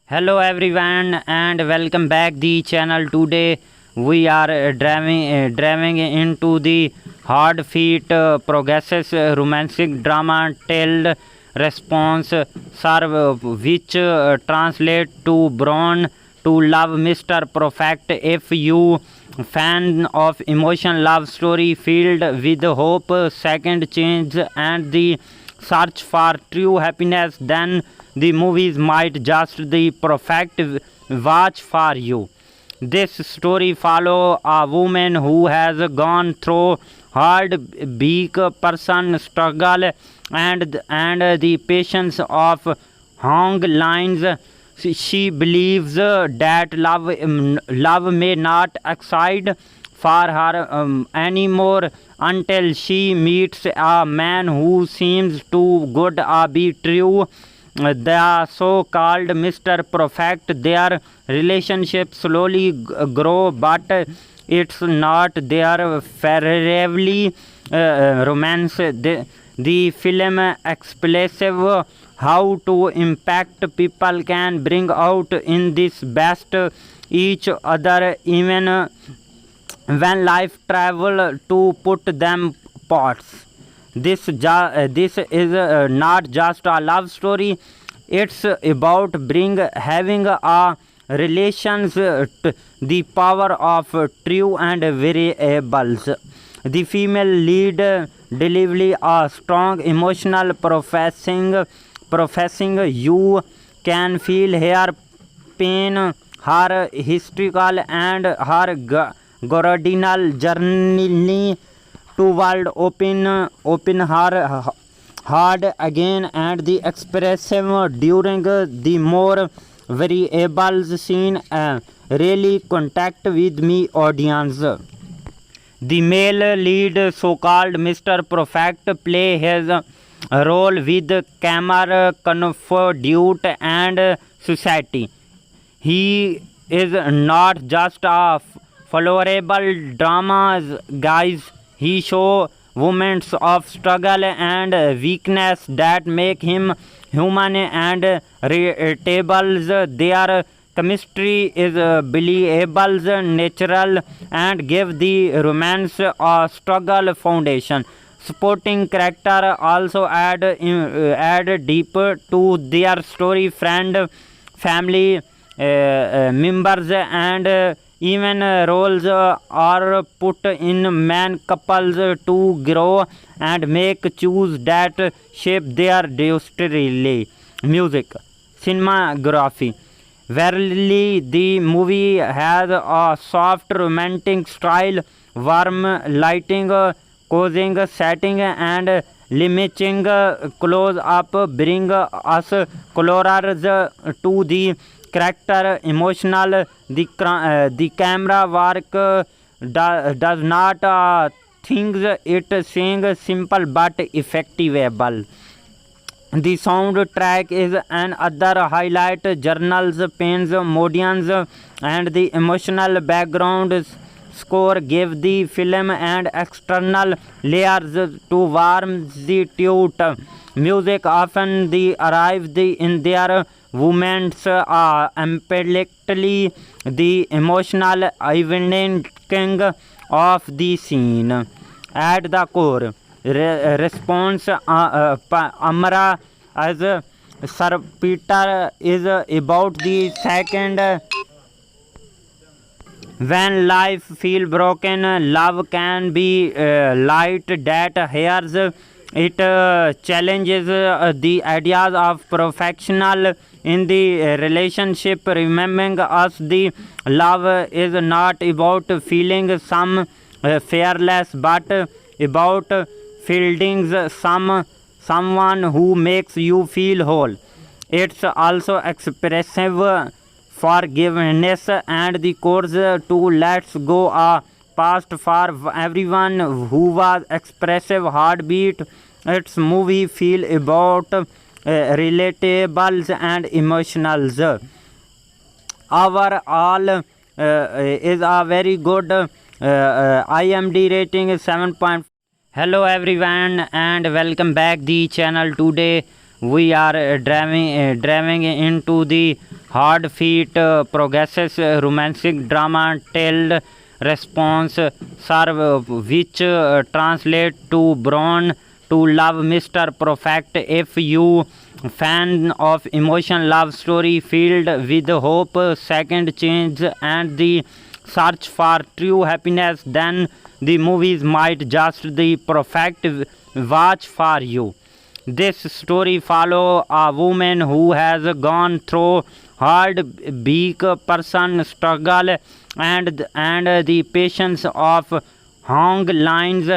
Hello everyone and welcome back the channel. Today we are driving into the heartfelt progresses romantic drama tale response serve which translate to Born to Love Mr. Perfect. If you fan of emotion love story filled with hope, second chance and the search for true happiness, then the movies might just the perfect watch for you. This story follow a woman who has gone through hard big person struggle and the patience of hung lines. She believes that love may not excite for her anymore until she meets a man who seems too good to be true. The so-called Mr. Perfect. Their relationship slowly grow, but it's not their fairly romance. The film expressive how to impact people can bring out in this best each other even when life travel to put them parts. This is not just a love story. It's about bring having a relations the power of true and variables. The female lead delivery a strong emotional professing. You can feel her pain, her historical and her Gorodinal journey toward open her hard again and the expressive during the more variables scene really contact with me audience. The male lead, so-called Mr. Perfect, play his role with camera confident and society. He is not just a followable dramas guys. He show moments of struggle and weakness that make him human and relatable. Their chemistry is believable, natural, and give the romance a struggle foundation. Supporting character also add deeper to their story. Friend, family members, and even roles are put in man couples to grow and make choose that shape their destiny. Music, cinematography. Verily, the movie has a soft romantic style, warm lighting, cozy setting, and limiting close up bring us closer to the character emotional. The camera work does not things it sing simple but effective. The soundtrack is another highlight. Journals, pains, motions, and the emotional background score give the film and external layers to warm the tute. Music often the arrive in their moments implicitly the emotional evening of the scene. At the core, response Amra as Sir Peter is about the second. When life feel broken, love can be light that hears it challenges the ideas of professional in the relationship, remembering us the love is not about feeling some fearless but about fielding someone who makes you feel whole. It's also expressive forgiveness and the course to let's go a past for everyone who was expressive heartbeat. Its movie feel about relatables and emotionals. Overall is a very good IMD rating is 7. Hello everyone and welcome back the channel. Today we are driving into the heartfelt progresses romantic drama told response serve which translate to Born to Love Mr. Perfect. If you fan of emotion love story filled with hope, second chance and the search for true happiness, then the movies might just the perfect watch for you. This story follow a woman who has gone through hard big person struggle and the patience of hung lines.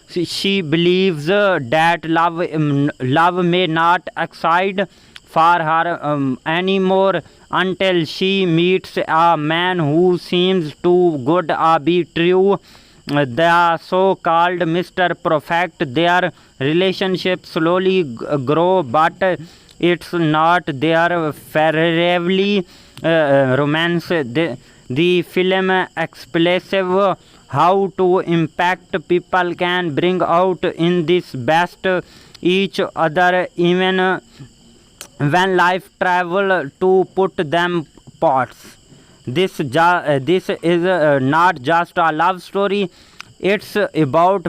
She believes that love may not excite for her anymore until she meets a man who seems too good to be true. The so-called Mr. Perfect, their relationship slowly grow, but it's not their fairly romance. The film expressive how to impact people can bring out in this best each other even when life travel to put them parts. This is not just a love story. It's about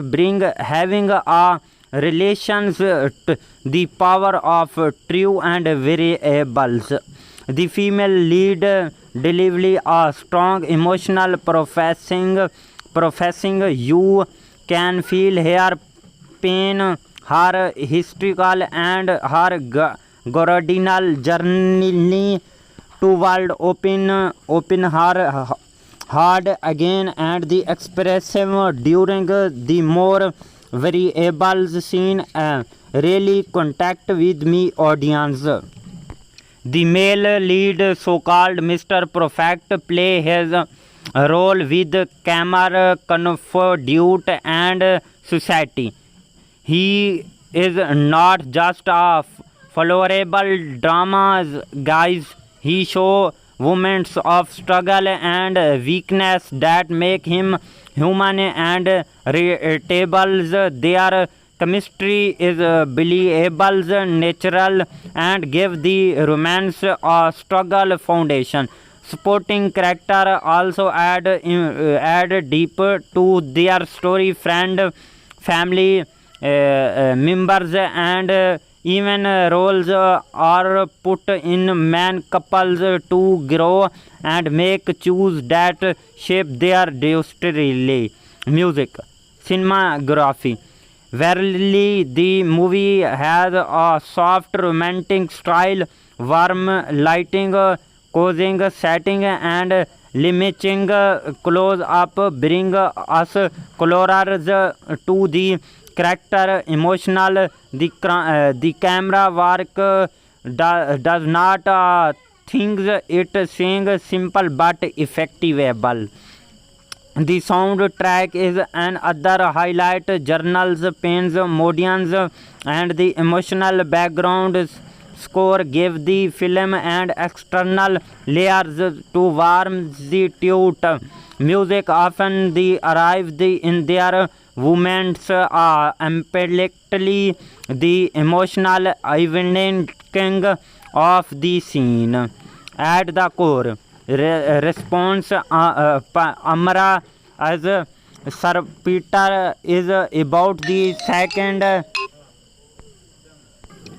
having a relations the power of true and variables. The female lead delivery a strong emotional professing you can feel her pain, her historical and her Gordinal journey toward open her heart again, and the expressive during the more variables scene really contact with me audience. The male lead, so-called Mr. Perfect, play his role with camera confident and society. He is not just a followable dramas guys. He show moments of struggle and weakness that make him human and relatable. Their chemistry is believable, natural, and give the romance a struggle foundation. Supporting character also add deeper to their story. Friend, family members, and even roles are put in man couples to grow and make choose that shape their destiny. Music, cinematography. Verily, the movie has a soft romantic style, warm lighting, cozy setting, and limiting close up bring us closer to the character emotional. The camera work does not things it saying simple but effective. The soundtrack is another highlight. Journals, pains, melodies, and the emotional background score give the film and external layers to warm the tute. Music often arrive in their moments immediately the emotional evening of the scene. At the core, response Amara as Sir Peter is about the second.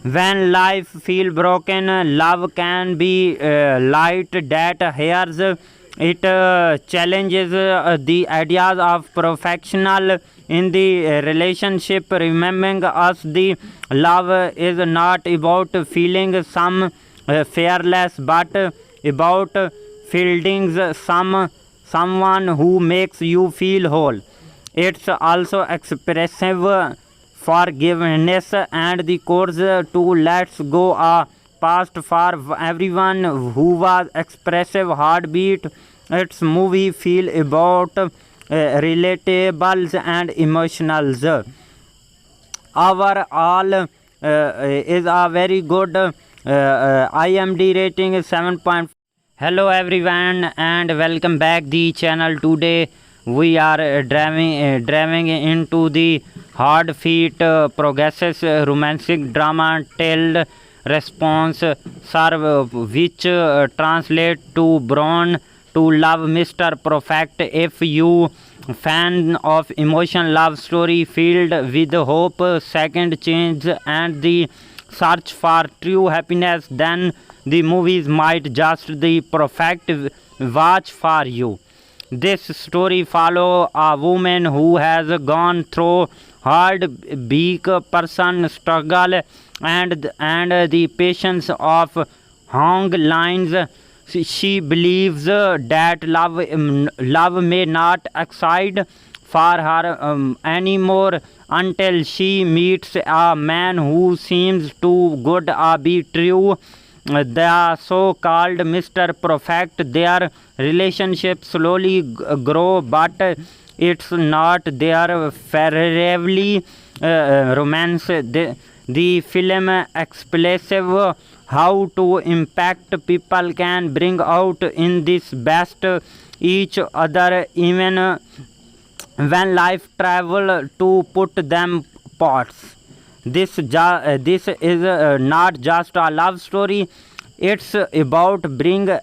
When life feel broken, love can be light that hears it challenges the ideas of professional in the relationship, remembering us the love is not about feeling some fearless but about fielding someone who makes you feel whole. It's also expressive forgiveness and the courage to let go a past for everyone who was expressive heartbeat. Its movie feel about relatables and emotionals. Overall is a very good IMD rating is 7. Hello everyone and welcome back the channel. Today we are driving into the heartfelt progresses romantic drama told response serve, which translate to Brown to love Mr. Perfect. If you fan of emotion love story filled with hope, second change, and the search for true happiness, then the movies might just the perfect watch for you. This story follow a woman who has gone through hard big person struggle and the patience of hung lines. She believes that love may not excite for her anymore until she meets a man who seems too good to be true. The so-called Mr. Perfect, their relationship slowly grow, but it's not their fairly romance. The film expressive how to impact people can bring out in this best each other, even when life travel to put them parts. This is not just a love story. It's about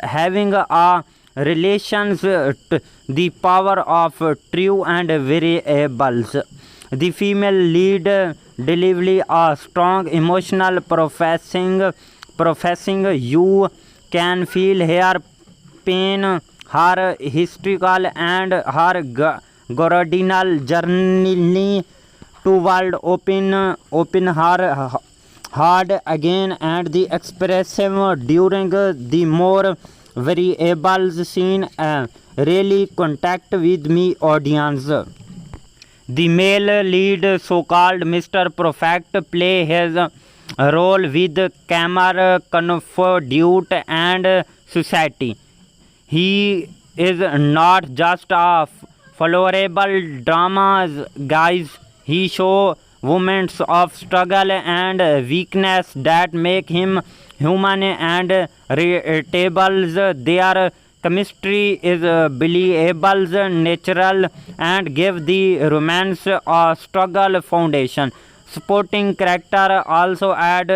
having a relations the power of true and variables. The female lead delivery a strong emotional professing. You can feel her pain, her historical and her Gordinal journey toward open her heart again, and the expressive during the more variables scene really contact with me audience. The male lead, so-called Mr. Perfect, play his role with camera, confident and society. He is not just a followable drama guys. He show moments of struggle and weakness that make him human and relatable. Their chemistry is believable, natural, and give the romance a struggle foundation. Supporting character also add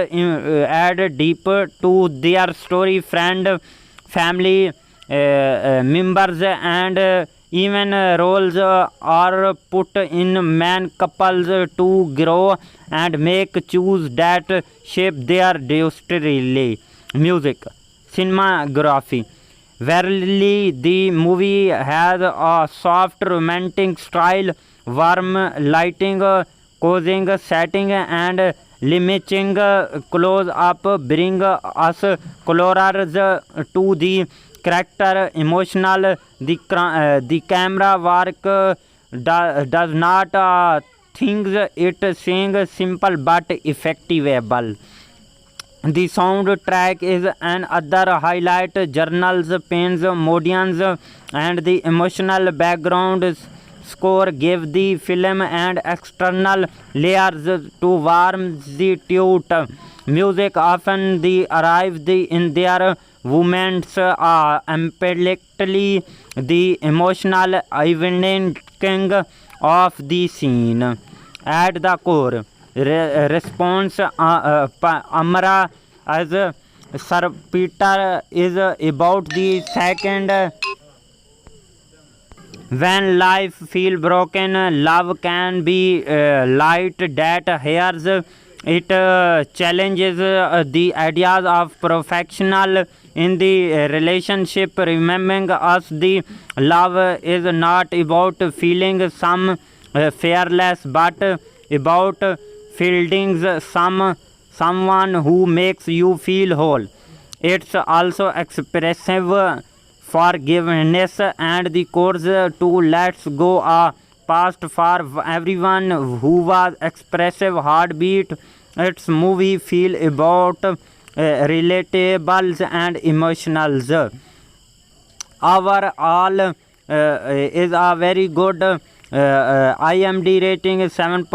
deeper to their story. Friend, family members, and even roles are put in man couples to grow and make choose that shape their destiny. Music, cinematography. Verily, the movie has a soft romantic style, warm lighting, cozy setting, and limiting close up bring us closer to the character emotional. The camera work does not things it sing simple but effective. The soundtrack is another highlight. Journals, pains, melodies, and the emotional background score give the film and external layers to warm the tute. Music often arrives in their moments immediately the emotional evening of the scene. At the core, response Amara as Sir Peter is about the second. When life feel broken, love can be light that hears it. Challenges the ideas of professional in the relationship, remembering us the love is not about feeling some fearless, but about fielding someone who makes you feel whole. It's also expressive forgiveness and the course to let's go past for everyone who was expressive heartbeat. Its movie feel about relatables and emotionals. Overall is a very good IMD rating is 7.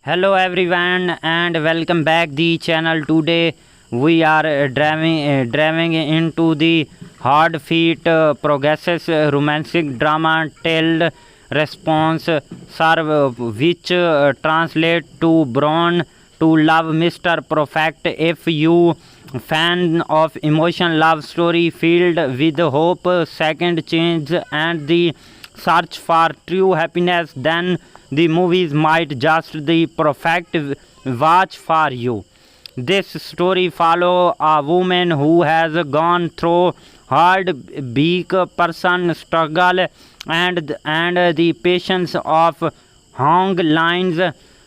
Hello everyone and welcome back the channel. Today we are driving into the heartfelt progresses romantic drama told response serve, which translate to Brown to love Mr. Perfect. If you fan of emotion love story filled with hope, second change and the search for true happiness, then the movies might just the perfect watch for you. This story follow a woman who has gone through hard big person struggle and the patience of Hong lines.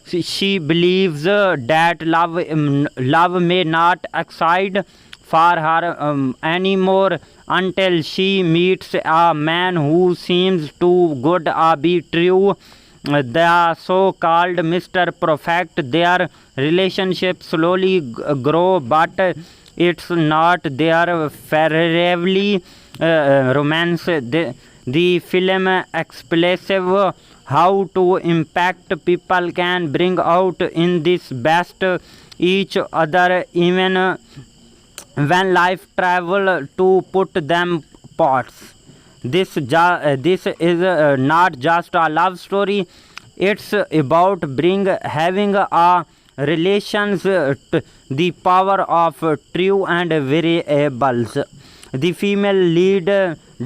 She believes that love may not excite for her anymore until she meets a man who seems too good to be true. The so-called Mr. Perfect, their relationship slowly grow, but it's not their fairly romance. The film expressive how to impact people can bring out in this best each other even when life travel to put them parts. This is not just a love story, it's about having a relations the power of true and variables. The female lead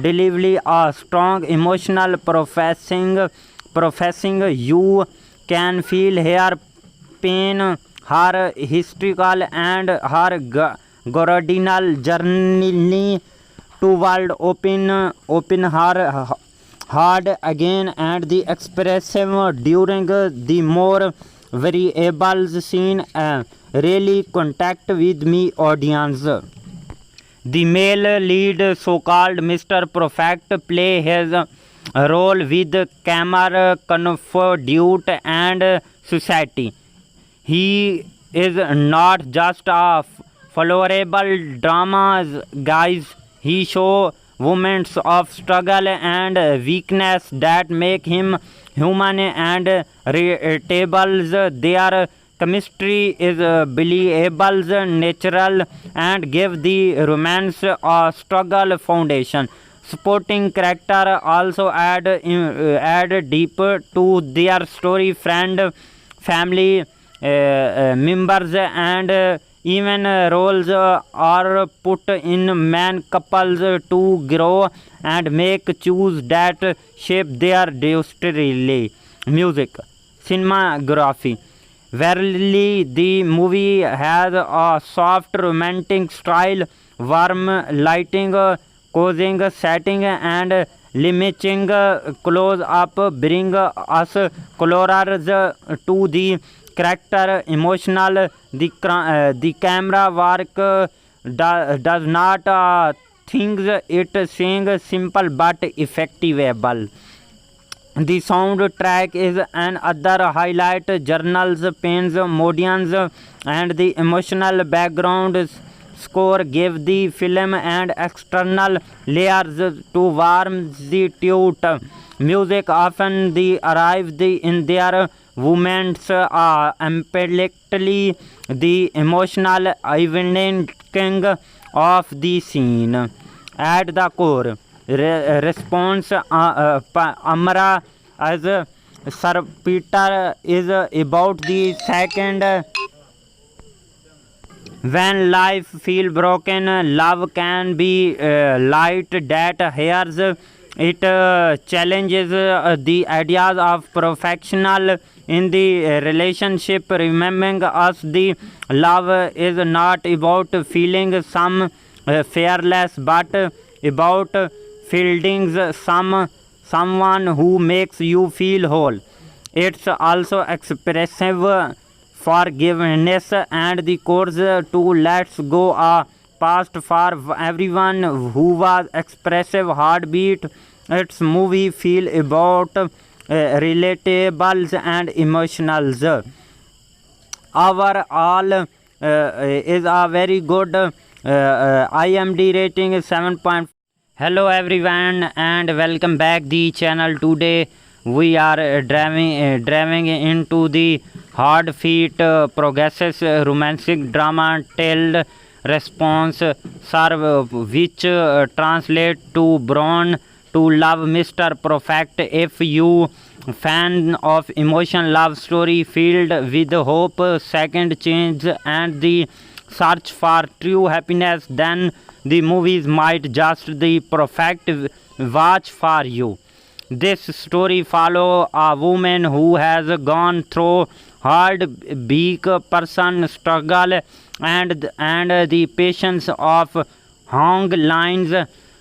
delivery a strong emotional professing you can feel her pain, her hysterical and her gordinal journey toward open her heart again, and the expressive during the more variables scene really contact with me audience. The male lead, so-called Mr. Perfect, play his role with camera, confident and society. He is not just a followable drama guys. He show moments of struggle and weakness that make him human and relatable. Their chemistry is believable, natural, and give the romance a struggle foundation. Supporting character also add deeper to their story. Friend, family members, and even roles are put in man couples to grow and make choose that shape their destiny. Music, cinematography. Verily, the movie has a soft romantic style, warm lighting, cozy setting, and limiting close-up bring us closer to the character. Emotional, the camera work does not things it saying simple but effective. The soundtrack is another highlight. Journals, pains, melodies, and the emotional background score give the film and external layers to warm the tute. Music often arrives in their moments immediately the emotional evening of the scene. At the core, response Amara as Sir Peter is about the second. When life feel broken, love can be light that hears it challenges the ideas of professional in the relationship, remembering us the love is not about feeling fearless but about fielding someone who makes you feel whole. It's also expressive forgiveness and the courage to let go a past for everyone who was expressive heartbeat. Its movie feel about relatables and emotionals. Overall is a very good IMDb rating is 7. Hello everyone and welcome back the channel. Today we are driving into the heartfelt progresses romantic drama tale response serve which translate to Born to Love Mr. Perfect. If you fan of emotion love story filled with hope, second change, and the search for true happiness, then the movies might just the perfect watch for you. This story follow a woman who has gone through hard big person struggle and the patience of Hong lines.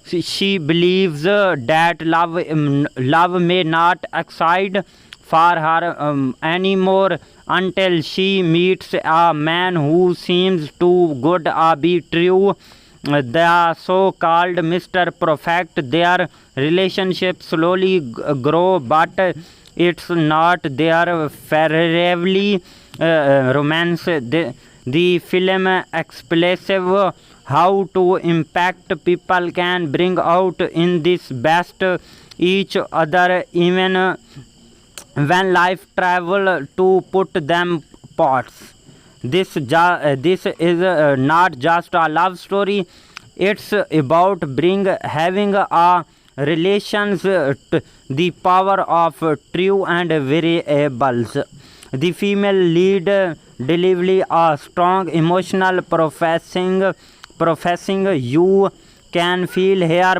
She believes that love may not excite for her anymore until she meets a man who seems too good to be true. The so-called Mr. Perfect, their relationship slowly grow, but it's not their fairly romance. The film expressive how to impact people can bring out in this best each other even when life travel to put them parts. This is not just a love story. It's about bring having a relations the power of true and variables. The female lead delivery a strong emotional professing you can feel her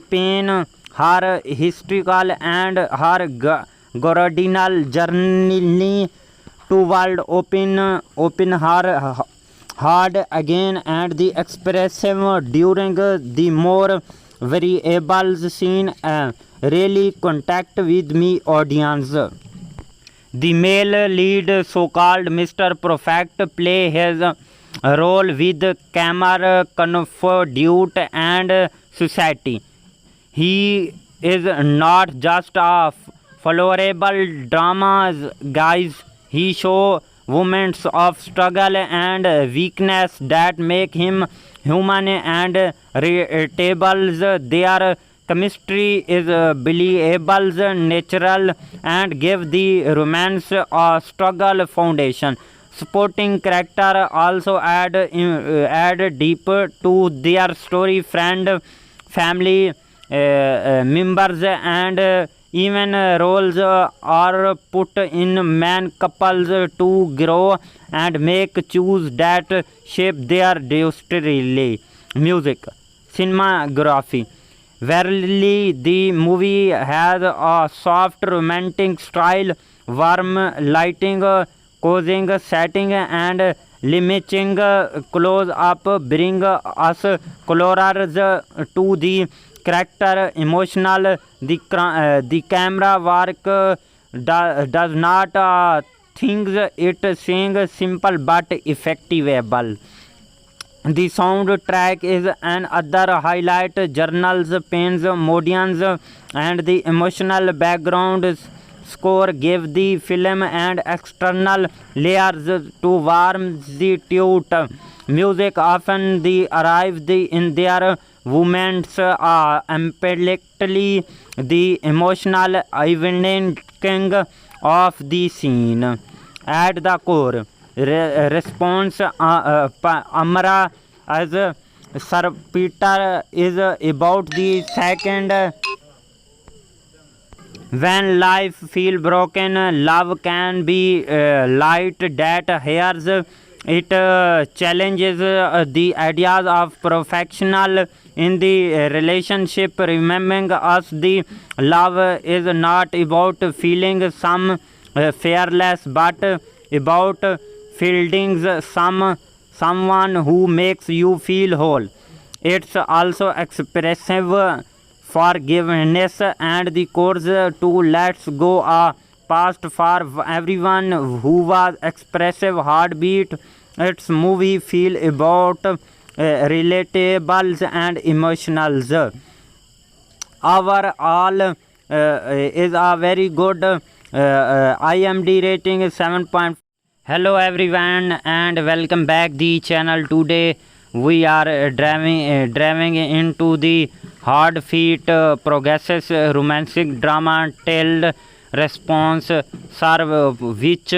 pain, her historical and her Gordinal journey toward open her heart again, and the expressive during the more variables scene really contact with me audience. The male lead, so-called Mr. Perfect, play his role with camera, confident and society. He is not just a followable drama guys. He show moments of struggle and weakness that make him human and relatable. Their chemistry is believable, natural, and give the romance a struggle foundation. Supporting character also add deeper to their story. Friend, family members, and even roles are put in man couples to grow and make choose that shape their destiny. Music, cinematography. Verily, the movie has a soft romantic style, warm lighting, cozy setting, and limiting close up bring us closer to the character. Emotional, the camera work does not things it sing simple but effective. The soundtrack is another highlight. Journals, pains, modians, and the emotional background score give the film and external layers to warm the tute. Music often arrives in their moments emphatically the emotional evening of the scene. At the core, response Amara as Sir Peter is about the second. When life feel broken, love can be light that hears it challenges the ideas of perfectional in the relationship, remembering us the love is not about feeling some fearless but about fielding someone who makes you feel whole. It's also expressive forgiveness and the course to let's go a past for everyone who was expressive heartbeat. Its movie feel about relatables and emotionals. Overall is a very good IMD rating is 7. Hello everyone and welcome back the channel. Today we are driving into the heartfelt progresses romantic drama told response serve which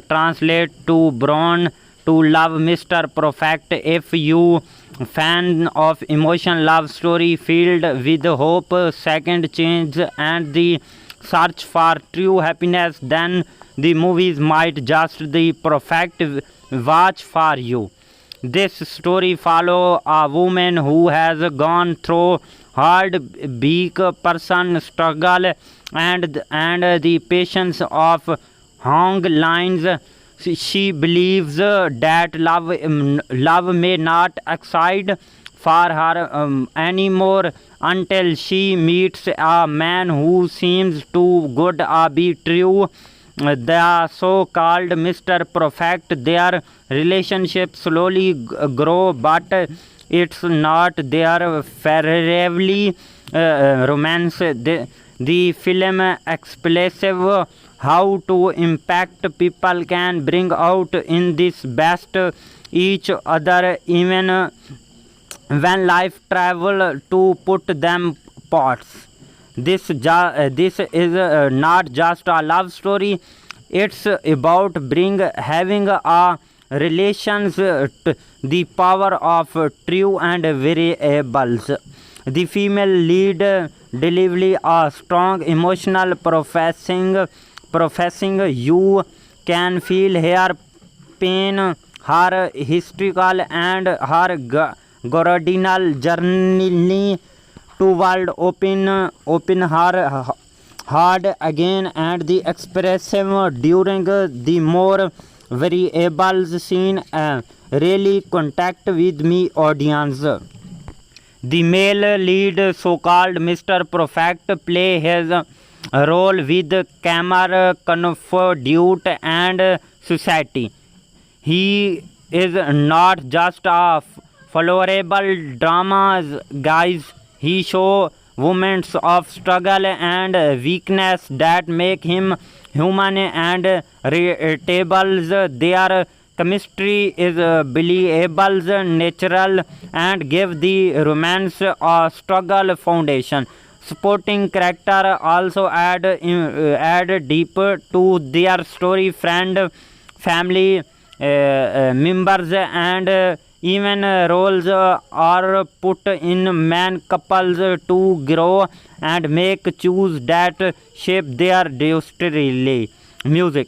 translate to Born to Love Mr. Perfect. If you fan of emotion love story filled with hope, second change, and the search for true happiness, then the movies might just the perfect watch for you. This story follow a woman who has gone through hard big person struggle and the patience of Hong lines. She believes that love may not excite for her anymore until she meets a man who seems too good to be true. The so-called Mr. Perfect. Their relationship slowly grow, but it's not their fairly romance. The film expressive how to impact people can bring out in this best each other, even when life travel to put them parts. This is not just a love story. It's about having a relations the power of true and variables. The female lead delivery a strong emotional professing. You can feel her pain, her hysterical and her Gordinal journey toward open her heart again, and the expressive during the more variables scene really contact with me audience. The male lead, so-called Mr. Perfect, play his role with camera, confident and society. He is not just a tolerable dramas guys. He show moments of struggle and weakness that make him human and relatable. Their chemistry is believable, natural, and give the romance a struggle foundation. Supporting character also add deeper to their story. Friend, family members, and even roles are put in man couples to grow and make choose that shape their destiny. Music,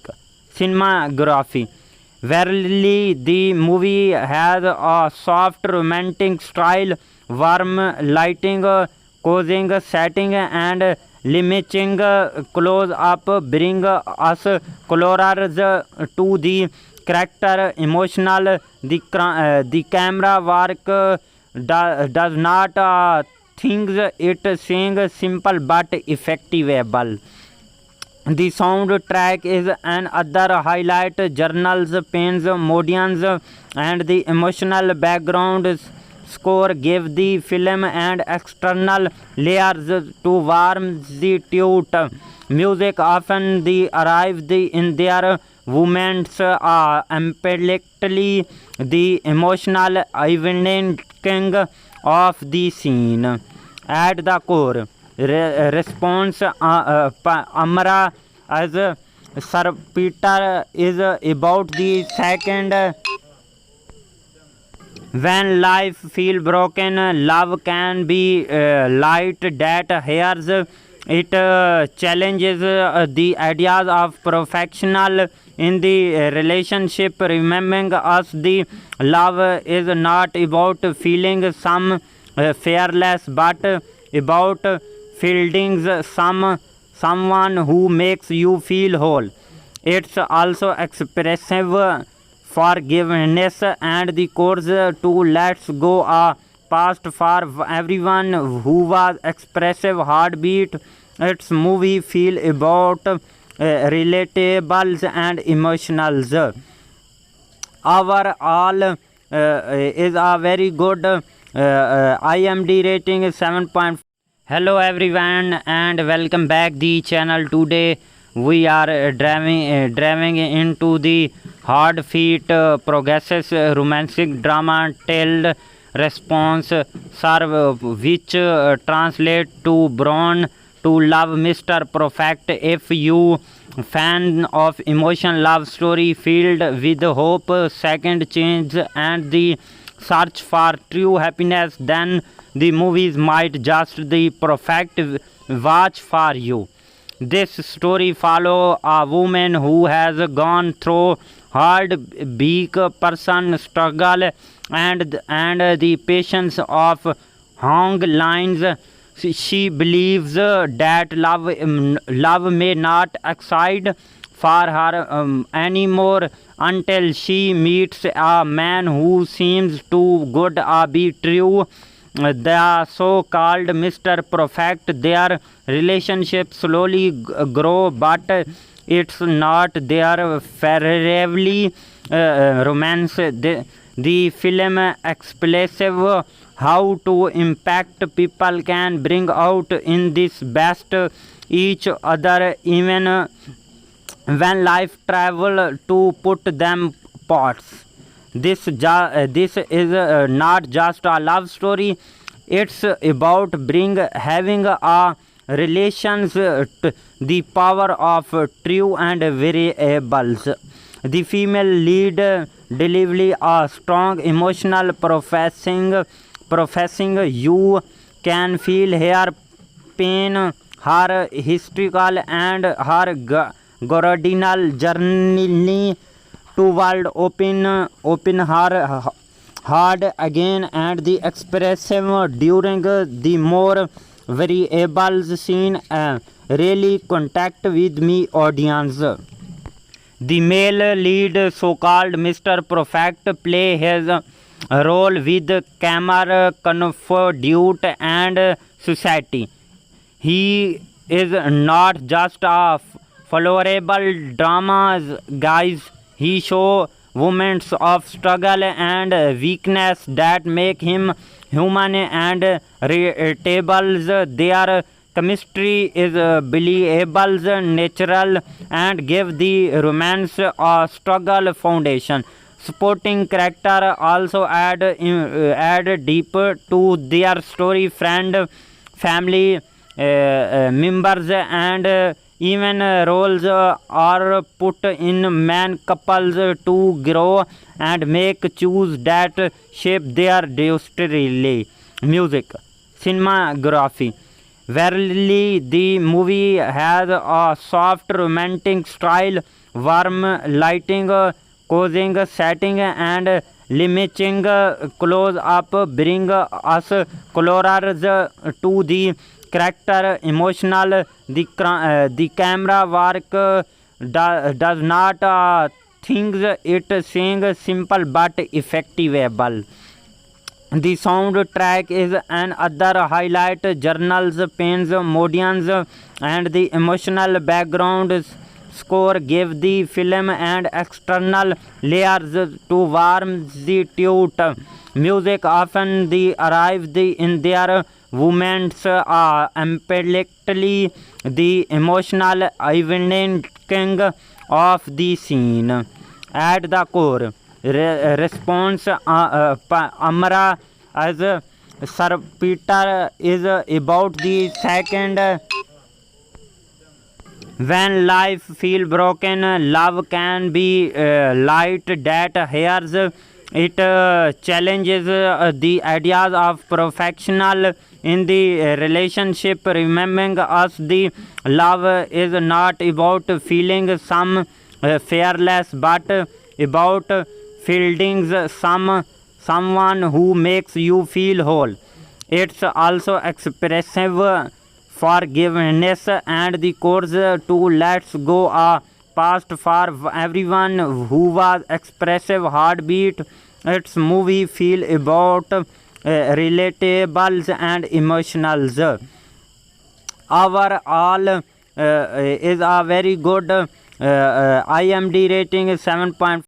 cinematography. Verily, the movie has a soft romantic style, warm lighting, cozy setting, and limiting close up bring us closer to the character. Emotional, the camera work does not things it sings simple but effective. The soundtrack is another highlight. Journals, pains, motions, and the emotional background score give the film and external layers to warm the tute. Music often arrives in their moments immediately the emotional evening of the scene. At the core, response Amara as Sir Peter is about the second. When life feel broken, love can be light that hears it. Challenges the ideas of professional in the relationship, remembering us the love is not about feeling fearless, but about fielding someone who makes you feel whole. It's also expressive forgiveness and the courage to let go a past for everyone who was expressive heartbeat. Its movie feel about relatables and emotionals. Overall is a very good IMD rating is 7. Hello everyone and welcome back the channel. Today we are driving into the heartfelt progresses romantic drama tale response serve which translate to Born to Love Mr. Perfect. If you fan of emotion love story filled with hope, second chance and the search for true happiness, then the movies might just the perfect watch for you. This story follows a woman who has gone through hard, big person struggle and the patience of Hong lines. She believes that love may not excite for her anymore until she meets a man who seems too good to be true. The so-called Mr. Perfect, their relationship slowly grow, but it's not their fairly romance. The film expressive how to impact people can bring out in this best each other even when life travel to put them parts. This is not just a love story. It's about having a relations the power of true and variables. The female lead delivery a strong emotional professing you can feel her pain, her historical and her Gordinal journey toward open her heart again, and the expressive during the more variables scene really contact with me audience. The male lead, so-called Mr. Perfect, play his role with camera, confident and society. He is not just a tolerable dramas guys. He show moments of struggle and weakness that make him human and relatable. Their chemistry is believable, natural, and give the romance a struggle foundation. Supporting character also add deeper to their story. Friend, family members, and even roles are put in man couples to grow and make choose that shape their destiny. Music, cinematography. Verily, the movie has a soft romantic style, warm lighting, cozy setting, and limiting close up bring us closer to the character. Emotional, the camera work does not things it sing simple but effective. The soundtrack is another highlight. Journals, pains, melodies, and the emotional background score give the film and external layers to warm the tute. Music often arrives in their moments immediately the emotional evening of the scene. At the core, response Amara as Sir Peter is about the second. When life feel broken, love can be light that hears it. Challenges the ideas of perfectional in the relationship, remembering us the love is not about feeling some fearless, but about fielding someone who makes you feel whole. It's also expressive forgiveness and the course to let's go a past for everyone who was expressive heartbeat. Its movie feel about relatables and emotionals. Overall is a very good IMDb rating is 7.5.